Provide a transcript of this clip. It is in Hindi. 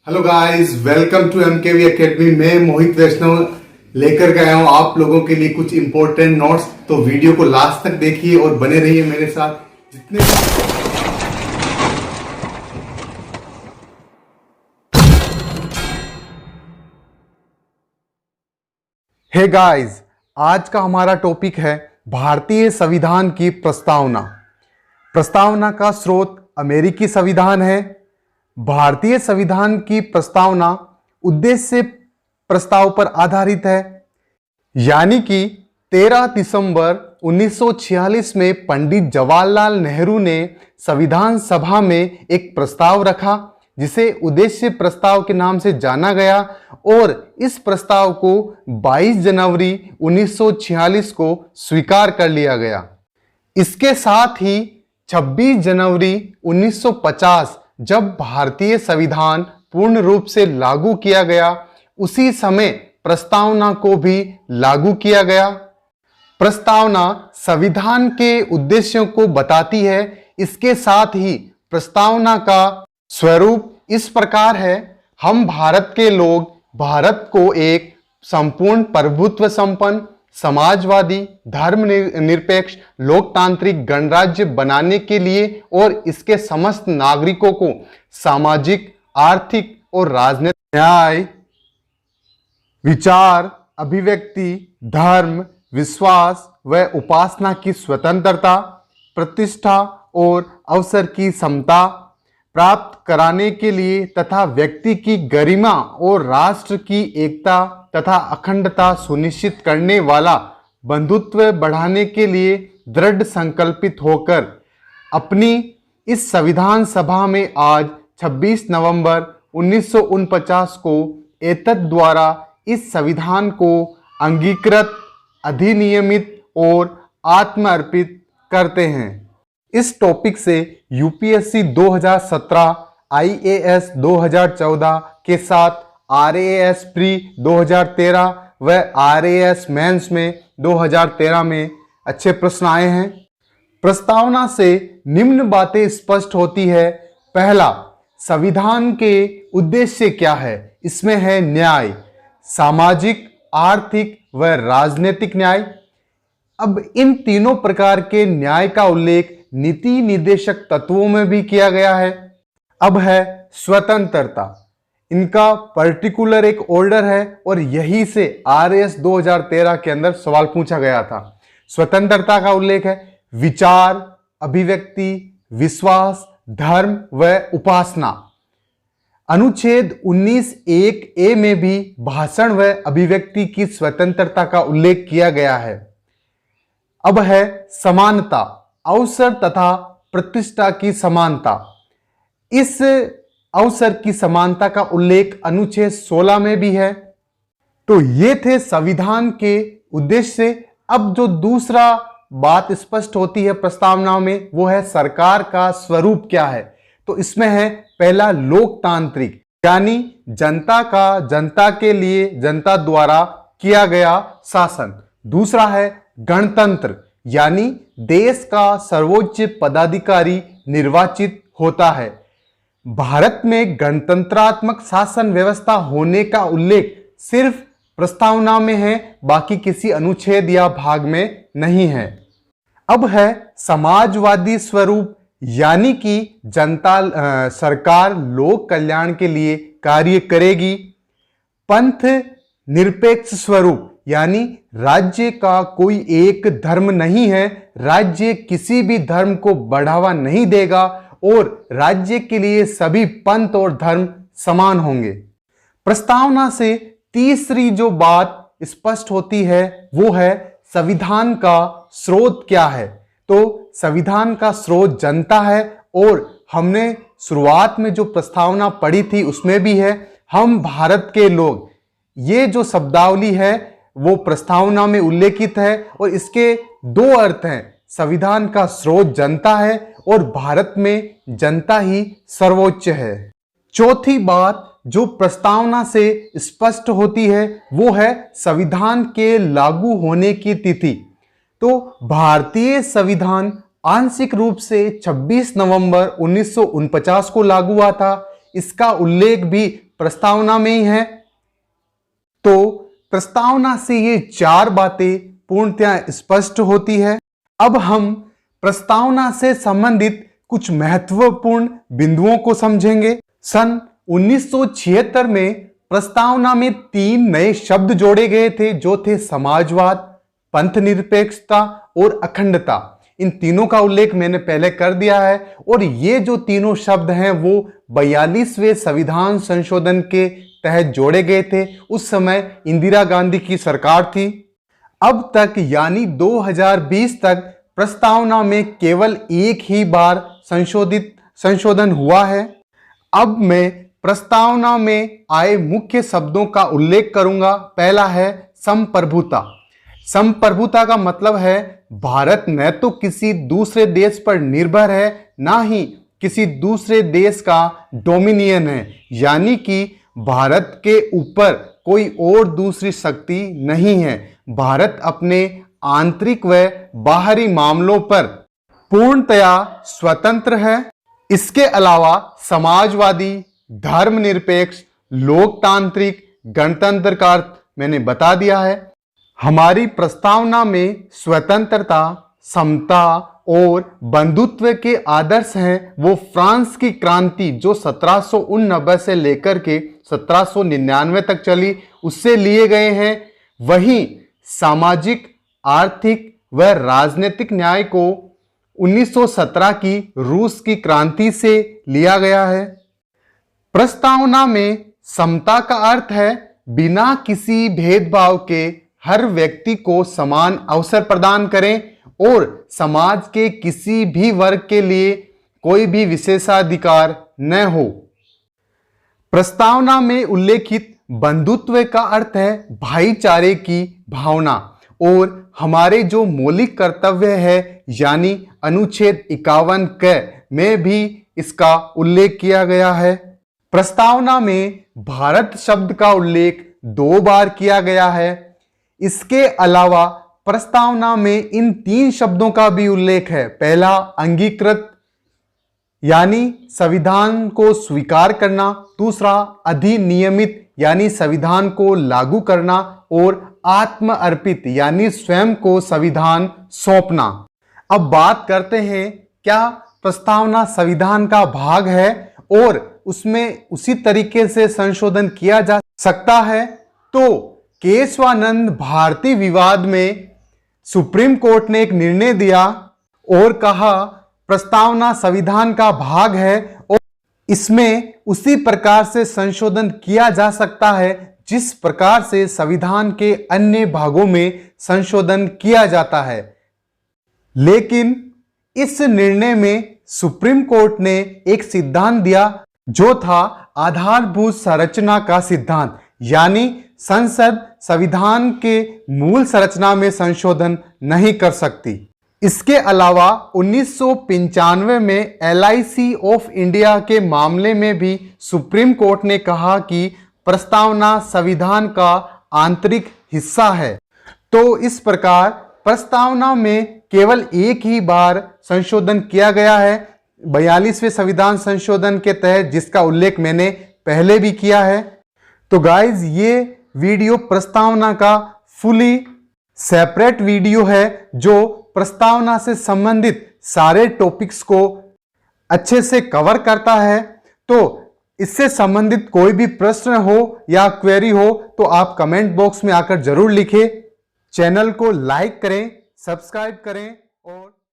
Hello guys, welcome to MKV academy. मैं मोहित वैष्णव लेकर के आया हूं आप लोगों के लिए कुछ इंपॉर्टेंट नोट्स। तो वीडियो को लास्ट तक देखिए और बने रहिए मेरे साथ। जितने हे गाइस, आज का हमारा टॉपिक है भारतीय संविधान की प्रस्तावना। प्रस्तावना का स्रोत अमेरिकी संविधान है। भारतीय संविधान की प्रस्तावना उद्देश्य प्रस्ताव पर आधारित है, यानी कि 13 दिसंबर 1946 में पंडित जवाहरलाल नेहरू ने संविधान सभा में एक प्रस्ताव रखा जिसे उद्देश्य प्रस्ताव के नाम से जाना गया, और इस प्रस्ताव को 22 जनवरी 1946 को स्वीकार कर लिया गया। इसके साथ ही 26 जनवरी 1950 जब भारतीय संविधान पूर्ण रूप से लागू किया गया, उसी समय प्रस्तावना को भी लागू किया गया। प्रस्तावना संविधान के उद्देश्यों को बताती है। इसके साथ ही प्रस्तावना का स्वरूप इस प्रकार है: हम भारत के लोग भारत को एक संपूर्ण प्रभुत्व संपन्न समाजवादी धर्मनिरपेक्ष लोकतांत्रिक गणराज्य बनाने के लिए और इसके समस्त नागरिकों को सामाजिक, आर्थिक और राजनीतिक न्याय, विचार, अभिव्यक्ति, धर्म, विश्वास व उपासना की स्वतंत्रता, प्रतिष्ठा और अवसर की समता प्राप्त कराने के लिए तथा व्यक्ति की गरिमा और राष्ट्र की एकता तथा अखंडता सुनिश्चित करने वाला बंधुत्व बढ़ाने के लिए दृढ़ संकल्पित होकर अपनी इस संविधान सभा में आज 26 नवंबर 1949 को एतद द्वारा इस संविधान को अंगीकृत, अधिनियमित और आत्मर्पित करते हैं। इस टॉपिक से यूपीएससी 2017, आईएएस 2014 के साथ आरएएस प्री 2013 व आरएएस मेंस में 2013 में अच्छे प्रश्न आए हैं। प्रस्तावना से निम्न बातें स्पष्ट होती है। पहला, संविधान के उद्देश्य क्या है? इसमें है न्याय, सामाजिक, आर्थिक व राजनीतिक न्याय। अब इन तीनों प्रकार के न्याय का उल्लेख नीति निर्देशक तत्वों में भी किया गया है। अब है स्वतंत्रता। इनका पर्टिकुलर एक ऑर्डर है और यही से आरएएस 2013 के अंदर सवाल पूछा गया था। स्वतंत्रता का उल्लेख है विचार, अभिव्यक्ति, विश्वास, धर्म व उपासना। अनुच्छेद 19(1)(a) में भी भाषण व अभिव्यक्ति की स्वतंत्रता का उल्लेख किया गया है। अब है समानता, अवसर तथा प्रतिष्ठा की समानता। इस अवसर की समानता का उल्लेख अनुच्छेद 16 में भी है। तो ये थे संविधान के उद्देश्य। अब जो दूसरा बात स्पष्ट होती है प्रस्तावना में, वो है सरकार का स्वरूप क्या है। तो इसमें है पहला, लोकतांत्रिक, यानी जनता का, जनता के लिए, जनता द्वारा किया गया शासन। दूसरा है गणतंत्र, यानी देश का सर्वोच्च पदाधिकारी निर्वाचित होता है। भारत में गणतंत्रात्मक शासन व्यवस्था होने का उल्लेख सिर्फ प्रस्तावना में है, बाकी किसी अनुच्छेद या भाग में नहीं है। अब है समाजवादी स्वरूप, यानी कि जनता सरकार लोक कल्याण के लिए कार्य करेगी। पंथ निरपेक्ष स्वरूप, यानी राज्य का कोई एक धर्म नहीं है, राज्य किसी भी धर्म को बढ़ावा नहीं देगा और राज्य के लिए सभी पंथ और धर्म समान होंगे। प्रस्तावना से तीसरी जो बात स्पष्ट होती है वो है संविधान का स्रोत क्या है। तो संविधान का स्रोत जनता है, और हमने शुरुआत में जो प्रस्तावना पढ़ी थी उसमें भी है हम भारत के लोग। ये जो शब्दावली है वो प्रस्तावना में उल्लेखित है और इसके दो अर्थ हैं। संविधान का स्रोत जनता है और भारत में जनता ही सर्वोच्च है। चौथी बात जो प्रस्तावना से स्पष्ट होती है वो है संविधान के लागू होने की तिथि। तो भारतीय संविधान आंशिक रूप से 26 नवंबर 1949 को लागू हुआ था। इसका उल्लेख भी प्रस्तावना में ही है। तो प्रस्तावना से ये 4 बातें पूर्णतया स्पष्ट होती है। अब हम प्रस्तावना से संबंधित कुछ महत्वपूर्ण बिंदुओं को समझेंगे। सन 1976 में प्रस्तावना में 3 नए शब्द जोड़े गए थे, जो थे समाजवाद, पंथ निरपेक्षता और अखंडता। इन तीनों का उल्लेख मैंने पहले कर दिया है और ये जो तीनों शब्द हैं वो 42वें संविधान संशोधन के तहत जोड़े गए थे। उस समय इंदिरा गांधी की सरकार थी। अब तक यानी 2020 तक प्रस्तावना में केवल एक ही बार संशोधन हुआ है। अब मैं प्रस्तावना में आए मुख्य शब्दों का उल्लेख करूंगा। पहला है संप्रभुता। संप्रभुता का मतलब है भारत न तो किसी दूसरे देश पर निर्भर है, ना ही किसी दूसरे देश का डोमिनियन है, यानी कि भारत के ऊपर कोई और दूसरी शक्ति नहीं है। भारत अपने आंतरिक व बाहरी मामलों पर पूर्णतया स्वतंत्र है। इसके अलावा समाजवादी, धर्मनिरपेक्ष, लोकतांत्रिक, गणतंत्र का अर्थ मैंने बता दिया है। हमारी प्रस्तावना में स्वतंत्रता, समता और बंधुत्व के आदर्श हैं वो फ्रांस की क्रांति जो 1789 से लेकर के 1799 तक चली, उससे लिए गए हैं। वहीं सामाजिक, आर्थिक व राजनीतिक न्याय को 1917 की रूस की क्रांति से लिया गया है। प्रस्तावना में समता का अर्थ है बिना किसी भेदभाव के हर व्यक्ति को समान अवसर प्रदान करें और समाज के किसी भी वर्ग के लिए कोई भी विशेषाधिकार न हो। प्रस्तावना में उल्लेखित बंधुत्व का अर्थ है भाईचारे की भावना और हमारे जो मौलिक कर्तव्य है यानी अनुच्छेद 51 क में भी इसका उल्लेख किया गया है। प्रस्तावना में भारत शब्द का उल्लेख 2 बार किया गया है। इसके अलावा प्रस्तावना में इन 3 शब्दों का भी उल्लेख है। पहला अंगीकृत यानी संविधान को स्वीकार करना, दूसरा अधिनियमित यानी संविधान को लागू करना और आत्म अर्पित यानी स्वयं को संविधान सौंपना। अब बात करते हैं क्या प्रस्तावना संविधान का भाग है और उसमें उसी तरीके से संशोधन किया जा सकता है। तो केशवानंद भारती विवाद में सुप्रीम कोर्ट ने एक निर्णय दिया और कहा प्रस्तावना संविधान का भाग है और इसमें उसी प्रकार से संशोधन किया जा सकता है जिस प्रकार से संविधान के अन्य भागों में संशोधन किया जाता है। लेकिन इस निर्णय में सुप्रीम कोर्ट ने एक सिद्धांत दिया जो था आधारभूत संरचना का सिद्धांत, यानी संसद संविधान के मूल संरचना में संशोधन नहीं कर सकती। इसके अलावा 1995 में LIC ऑफ इंडिया के मामले में भी सुप्रीम कोर्ट ने कहा कि प्रस्तावना संविधान का आंतरिक हिस्सा है। तो इस प्रकार प्रस्तावना में केवल एक ही बार संशोधन किया गया है 42वें संविधान संशोधन के तहत, जिसका उल्लेख मैंने पहले भी किया है। तो गाइज ये वीडियो प्रस्तावना का फुली सेपरेट वीडियो है जो प्रस्तावना से संबंधित सारे टॉपिक्स को अच्छे से कवर करता है। तो इससे संबंधित कोई भी प्रश्न हो या क्वेरी हो तो आप कमेंट बॉक्स में आकर जरूर लिखें। चैनल को लाइक करें, सब्सक्राइब करें